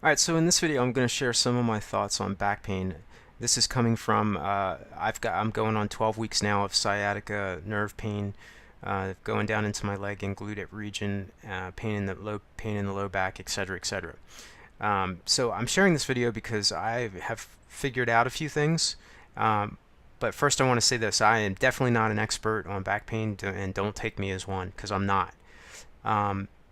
Alright, so in this video I'm going to share some of my thoughts on back pain. This is coming from, I'm going on 12 weeks now of sciatica nerve pain, going down into my leg and glute region, pain in the low back, etc., etc. So I'm sharing this video because I have figured out a few things. But first I want to say this: I am definitely not an expert on back pain, and don't take me as one, because I'm not.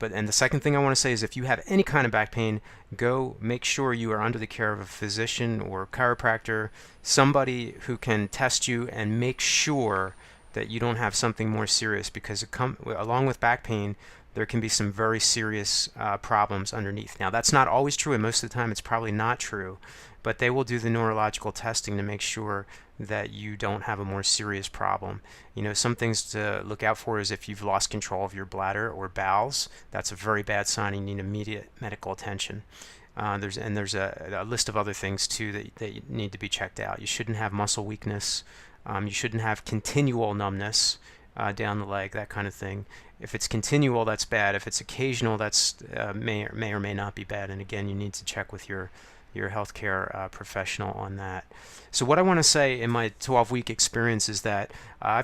And the second thing I want to say is, if you have any kind of back pain, go make sure you are under the care of a physician or chiropractor, somebody who can test you and make sure that you don't have something more serious, because along with back pain, there can be some very serious problems underneath. Now, that's not always true, and most of the time it's probably not true, but they will do the neurological testing to make sure that you don't have a more serious problem. You know, some things to look out for is if you've lost control of your bladder or bowels. That's a very bad sign. You need immediate medical attention. There's a list of other things too that need to be checked out. You shouldn't have muscle weakness. You shouldn't have continual numbness down the leg, that kind of thing. If it's continual, that's bad. If it's occasional, that's may or may not be bad. And again, you need to check with your healthcare professional on that. So what I want to say in my 12-week experience is that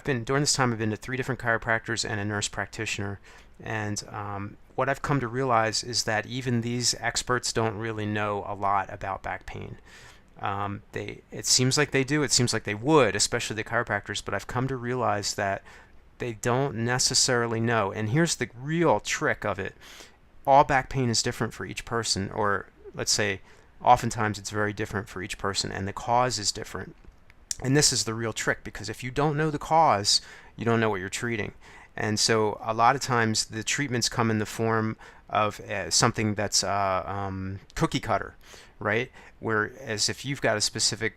during this time I've been to 3 different chiropractors and a nurse practitioner, and what I've come to realize is that even these experts don't really know a lot about back pain. It seems like they do, it seems like they would, especially the chiropractors, but I've come to realize that they don't necessarily know. And here's the real trick of it: all back pain is different for each person, or let's say oftentimes it's very different for each person, and the cause is different. And this is the real trick, because if you don't know the cause, you don't know what you're treating. And so a lot of times the treatments come in the form of something that's cookie cutter, right? Whereas if you've got a specific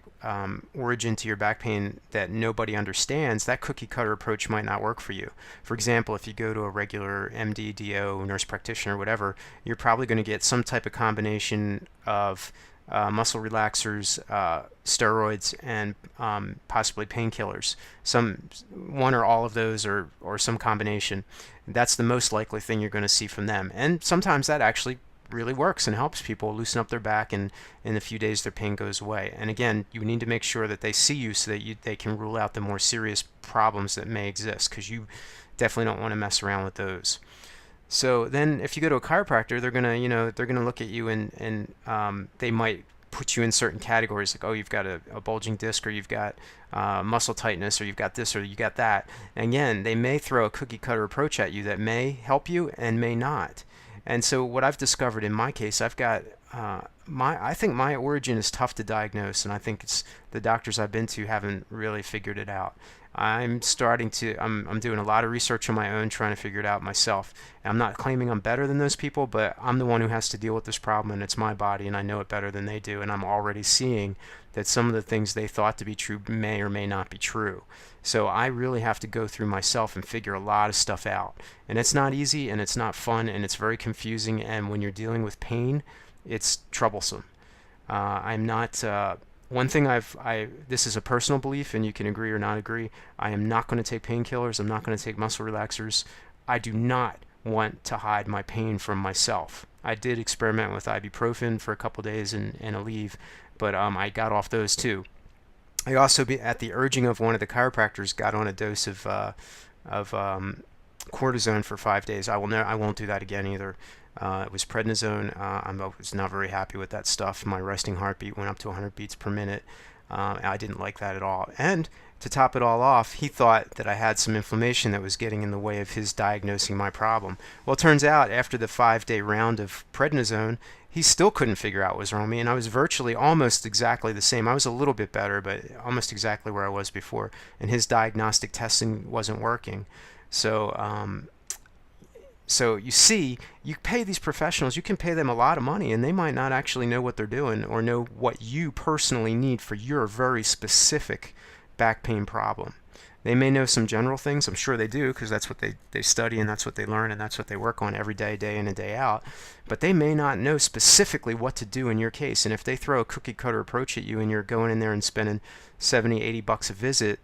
origin to your back pain that nobody understands, that cookie cutter approach might not work for you. For example, if you go to a regular MD, DO, nurse practitioner, whatever, you're probably going to get some type of combination of muscle relaxers, steroids, and possibly painkillers. One or all of those, or some combination. That's the most likely thing you're going to see from them. And sometimes that actually really works and helps people loosen up their back, and in a few days their pain goes away. And again, you need to make sure that they see you so that they can rule out the more serious problems that may exist, because you definitely don't want to mess around with those. So then if you go to a chiropractor, they're gonna look at you, and they might put you in certain categories, like, oh, you've got a bulging disc, or you've got muscle tightness, or you've got this, or you got that. And again, they may throw a cookie cutter approach at you that may help you and may not. And so what I've discovered in my case, I've got I think my origin is tough to diagnose, and I think it's the doctors I've been to haven't really figured it out. I'm doing a lot of research on my own, trying to figure it out myself. And I'm not claiming I'm better than those people, but I'm the one who has to deal with this problem, and it's my body, and I know it better than they do, and I'm already seeing that some of the things they thought to be true may or may not be true. So I really have to go through myself and figure a lot of stuff out. And it's not easy, and it's not fun, and it's very confusing, and when you're dealing with pain, it's troublesome. I'm not... One thing this is a personal belief, and you can agree or not agree. I am not going to take painkillers. I'm not going to take muscle relaxers. I do not want to hide my pain from myself. I did experiment with ibuprofen for a couple days and Aleve, but I got off those too. I also, at the urging of one of the chiropractors, got on a dose of cortisone for 5 days. I won't do that again either. It was prednisone. I was not very happy with that stuff. My resting heartbeat went up to 100 beats per minute. I didn't like that at all. And to top it all off, he thought that I had some inflammation that was getting in the way of his diagnosing my problem. Well, it turns out after the 5-day round of prednisone, he still couldn't figure out what was wrong with me, and I was virtually almost exactly the same. I was a little bit better, but almost exactly where I was before, and his diagnostic testing wasn't working. So you see, you pay these professionals, you can pay them a lot of money, and they might not actually know what they're doing or know what you personally need for your very specific back pain problem. They may know some general things. I'm sure they do, because that's what they study, and that's what they learn, and that's what they work on every day, day in and day out. But they may not know specifically what to do in your case. And if they throw a cookie cutter approach at you, and you're going in there and spending $70-$80 a visit,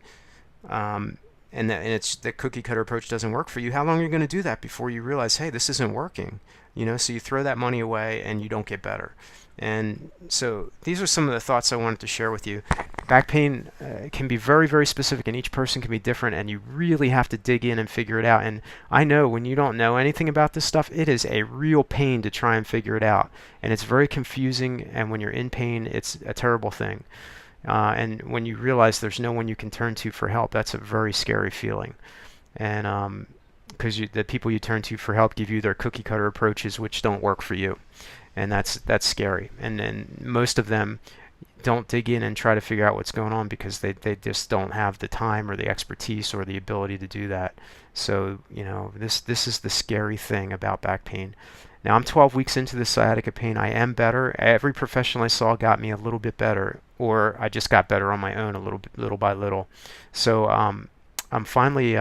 and the cookie cutter approach doesn't work for you, how long are you going to do that before you realize, hey, this isn't working? So you throw that money away and you don't get better. And so these are some of the thoughts I wanted to share with you. Back pain can be very, very specific, and each person can be different, and you really have to dig in and figure it out. And I know when you don't know anything about this stuff, it is a real pain to try and figure it out. And it's very confusing, and when you're in pain, it's a terrible thing. And when you realize there's no one you can turn to for help, that's a very scary feeling. And because the people you turn to for help give you their cookie cutter approaches, which don't work for you, and that's scary. And then most of them don't dig in and try to figure out what's going on because they just don't have the time or the expertise or the ability to do that. So this is the scary thing about back pain. Now I'm 12 weeks into the sciatica pain. I am better. Every professional I saw got me a little bit better, or I just got better on my own little by little. So I'm finally.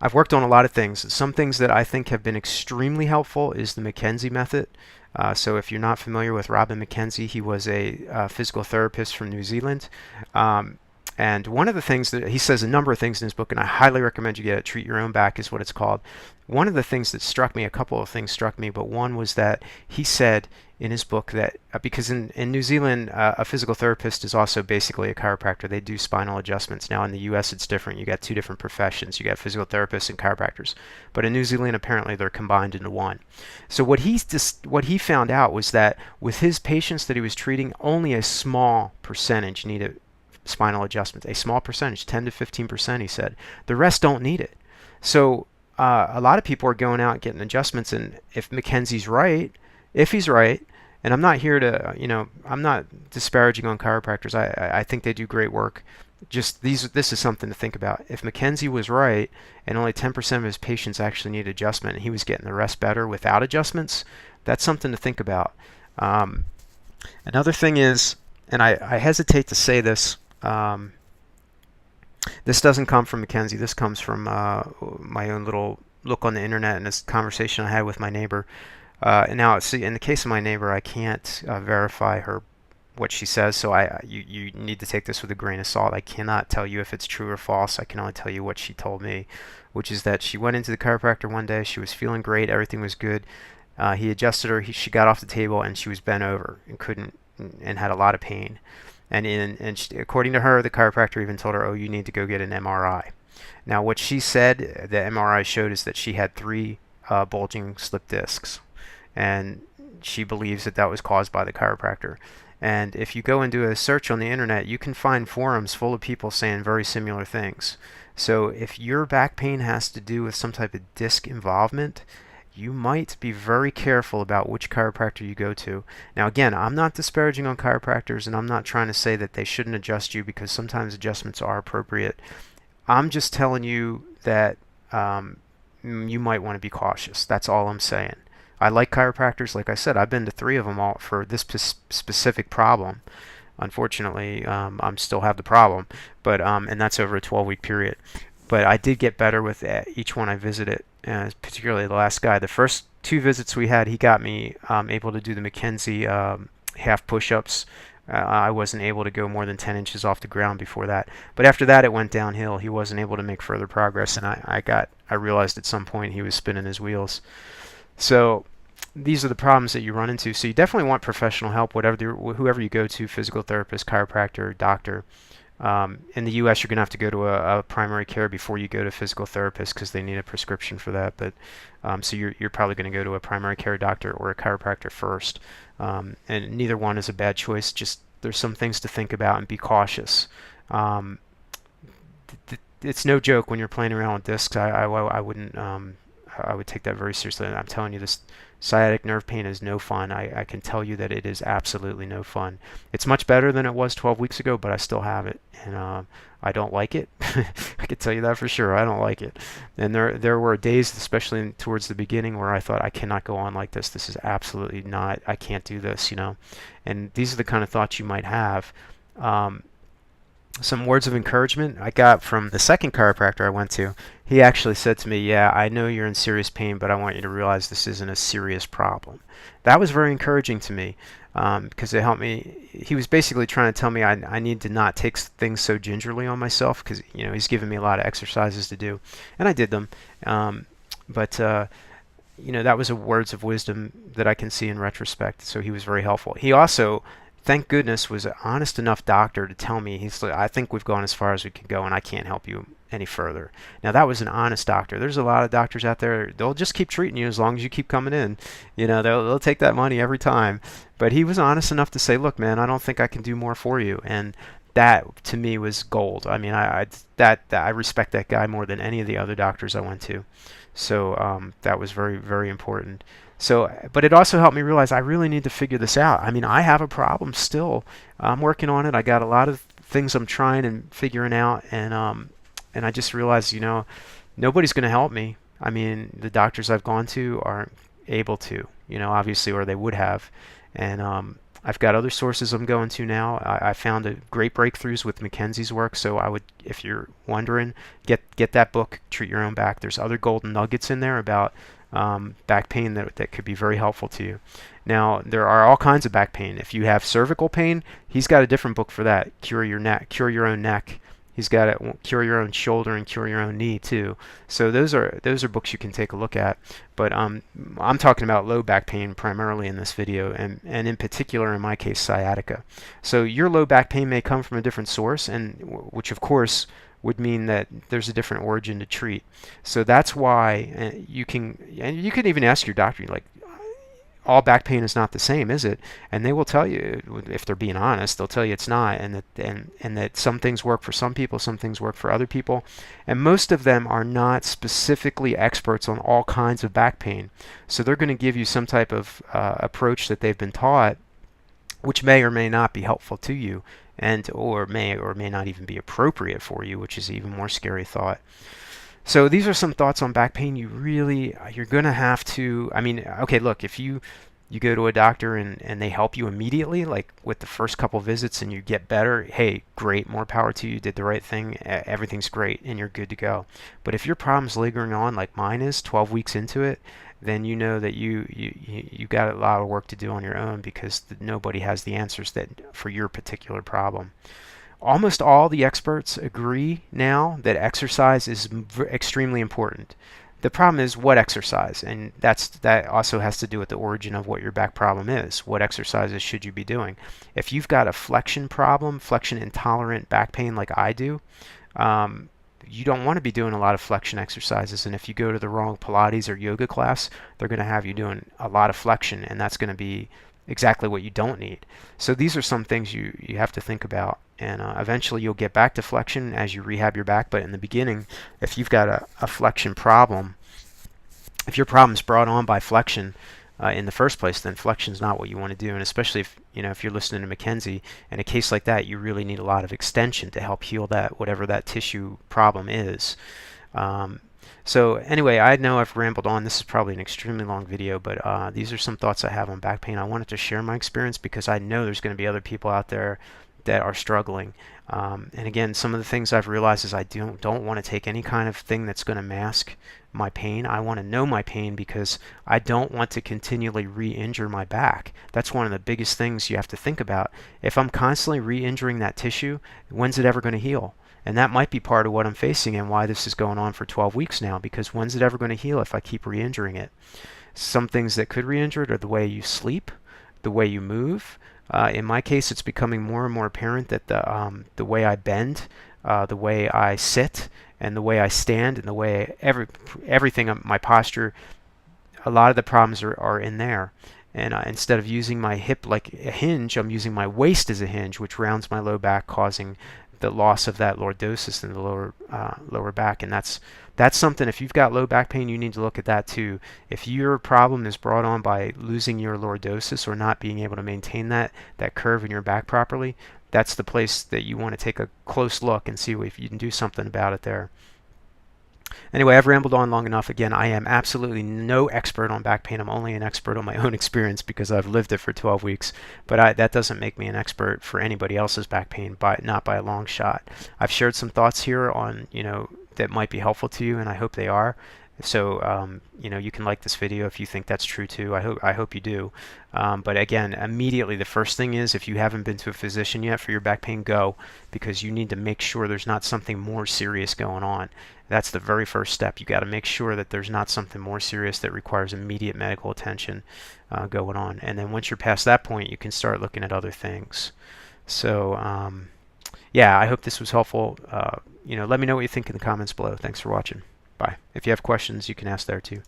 I've worked on a lot of things. Some things that I think have been extremely helpful is the McKenzie method. So if you're not familiar with Robin McKenzie, he was a physical therapist from New Zealand. And one of the things that he says, a number of things in his book, and I highly recommend you get it, Treat Your Own Back is what it's called. One of the things that struck me, a couple of things struck me, but one was that he said in his book that, because in New Zealand, a physical therapist is also basically a chiropractor. They do spinal adjustments. Now in the US it's different. You got two different professions. You got physical therapists and chiropractors. But in New Zealand apparently they're combined into one. So what he found out was that with his patients that he was treating, only a small percentage needed spinal adjustments. A small percentage, 10 to 15%, he said. The rest don't need it. So a lot of people are going out getting adjustments, and if McKenzie's right, if he's right, and I'm not here to, I'm not disparaging on chiropractors. I think they do great work. Just this is something to think about. If McKenzie was right, and only 10% of his patients actually need adjustment, and he was getting the rest better without adjustments, that's something to think about. Another thing is, and I hesitate to say this, this doesn't come from McKenzie. This comes from my own little look on the internet and this conversation I had with my neighbor. And now, see, in the case of my neighbor, I can't verify what she says, so you need to take this with a grain of salt. I cannot tell you if it's true or false. I can only tell you what she told me, which is that she went into the chiropractor one day. She was feeling great. Everything was good. He adjusted her. She got off the table and she was bent over and had a lot of pain. And according to her, the chiropractor even told her, "Oh, you need to go get an MRI." Now, what she said, the MRI showed, is that she had 3 bulging slip discs, and she believes that was caused by the chiropractor. And if you go and do a search on the internet, you can find forums full of people saying very similar things. So if your back pain has to do with some type of disc involvement, you might be very careful about which chiropractor you go to. Now again, I'm not disparaging on chiropractors, and I'm not trying to say that they shouldn't adjust you, because sometimes adjustments are appropriate. I'm just telling you that you might want to be cautious. That's all I'm saying. I like chiropractors. Like I said, I've been to 3 of them all for this specific problem. Unfortunately, I still have the problem, but and that's over a 12-week period. But I did get better with each one I visited, particularly the last guy. The first 2 visits we had, he got me able to do the McKenzie half push-ups. I wasn't able to go more than 10 inches off the ground before that. But after that, it went downhill. He wasn't able to make further progress, and I realized at some point he was spinning his wheels. So these are the problems that you run into. So you definitely want professional help, whoever you go to, physical therapist, chiropractor, doctor. In the U.S., you're going to have to go to a primary care before you go to a physical therapist, because they need a prescription for that. But so you're probably going to go to a primary care doctor or a chiropractor first. And neither one is a bad choice. Just there's some things to think about and be cautious. It's no joke when you're playing around with discs. I wouldn't. I would take that very seriously. I'm telling you, this sciatic nerve pain is no fun. I can tell you that it is absolutely no fun. It's much better than it was 12 weeks ago, but I still have it, and I don't like it. I can tell you that for sure. I don't like it. And there were days, especially towards the beginning, where I thought, I cannot go on like this. This is absolutely not. I can't do this, And these are the kind of thoughts you might have. Some words of encouragement I got from the second chiropractor I went to. He actually said to me, "Yeah, I know you're in serious pain, but I want you to realize this isn't a serious problem." That was very encouraging to me, because it helped me. He was basically trying to tell me I need to not take things so gingerly on myself, because he's given me a lot of exercises to do, and I did them. But that was a words of wisdom that I can see in retrospect. So he was very helpful. He also, thank goodness, was an honest enough doctor to tell me, he's like, I think we've gone as far as we can go and I can't help you any further. Now that was an honest doctor. There's a lot of doctors out there, they'll just keep treating you as long as you keep coming in. They'll take that money every time. But he was honest enough to say, look, man, I don't think I can do more for you. And that to me was gold. I mean, I respect that guy more than any of the other doctors I went to. So that was very, very important. So, but it also helped me realize I really need to figure this out. I mean, I have a problem still. I'm working on it. I got a lot of things I'm trying and figuring out, and I just realized, nobody's going to help me. I mean, the doctors I've gone to aren't able to, obviously, or they would have. And I've got other sources I'm going to now. I found great breakthroughs with Mackenzie's work, so I would, if you're wondering, get that book, Treat Your Own Back. There's other golden nuggets in there about back pain that could be very helpful to you. Now, there are all kinds of back pain. If you have cervical pain, he's got a different book for that, Cure Your Own Neck. He's got it, Cure Your Own Shoulder and Cure Your Own Knee too. So those are books you can take a look at. But I'm talking about low back pain primarily in this video, and in particular in my case, sciatica. So your low back pain may come from a different source, and which of course would mean that there's a different origin to treat. So that's why you can even ask your doctor, like, all back pain is not the same, is it? And they will tell you, if they're being honest, they'll tell you it's not, and that some things work for some people, some things work for other people, and most of them are not specifically experts on all kinds of back pain. So they're going to give you some type of approach that they've been taught, which may or may not be helpful to you, or may not even be appropriate for you, which is an even more scary thought. So these are some thoughts on back pain. You're going to have to, I mean, okay, look, if you go to a doctor and they help you immediately, like with the first couple visits, and you get better, hey, great, more power to you, did the right thing, everything's great, and you're good to go. But if your problem's lingering on like mine is 12 weeks into it, then you know that you got a lot of work to do on your own, because nobody has the answers for your particular problem. Almost all the experts agree now that exercise is extremely important. The problem is what exercise, and that also has to do with the origin of what your back problem is. What exercises should you be doing? If you've got a flexion problem, flexion intolerant back pain like I do, you don't want to be doing a lot of flexion exercises. And if you go to the wrong Pilates or yoga class, they're going to have you doing a lot of flexion, and that's going to be exactly what you don't need. So these are some things you have to think about, and eventually you'll get back to flexion as you rehab your back. But in the beginning, if you've got a flexion problem, if your problem is brought on by flexion in the first place, then flexion is not what you want to do. And especially if you're listening to Mackenzie, in a case like that, you really need a lot of extension to help heal that, whatever that tissue problem is. So anyway, I know I've rambled on. This is probably an extremely long video, but these are some thoughts I have on back pain. I wanted to share my experience because I know there's going to be other people out there that are struggling. And again, some of the things I've realized is I don't want to take any kind of thing that's going to mask my pain. I want to know my pain because I don't want to continually re-injure my back. That's one of the biggest things you have to think about. If I'm constantly re-injuring that tissue, when's it ever going to heal? And that might be part of what I'm facing and why this is going on for 12 weeks now, because when's it ever going to heal if I keep re-injuring it? Some things that could re-injure it are the way you sleep, the way you move. In my case, it's becoming more and more apparent that the way I bend, the way I sit, and the way I stand, and the way everything, my posture, a lot of the problems are in there. And instead of using my hip like a hinge, I'm using my waist as a hinge, which rounds my low back, causing the loss of that lordosis in the lower back. And that's something, if you've got low back pain, you need to look at that too. If your problem is brought on by losing your lordosis or not being able to maintain that curve in your back properly, that's the place that you want to take a close look and see if you can do something about it there. Anyway, I've rambled on long enough. Again, I am absolutely no expert on back pain. I'm only an expert on my own experience because I've lived it for 12 weeks. But that doesn't make me an expert for anybody else's back pain, not by a long shot. I've shared some thoughts here on, that might be helpful to you, and I hope they are. So you can like this video if you think that's true too. I hope you do. But again, immediately the first thing is, if you haven't been to a physician yet for your back pain, go, because you need to make sure there's not something more serious going on. That's the very first step. You got to make sure that there's not something more serious that requires immediate medical attention going on. And then once you're past that point, you can start looking at other things. So yeah, I hope this was helpful. Let me know what you think in the comments below. Thanks for watching. Bye. If you have questions, you can ask there too.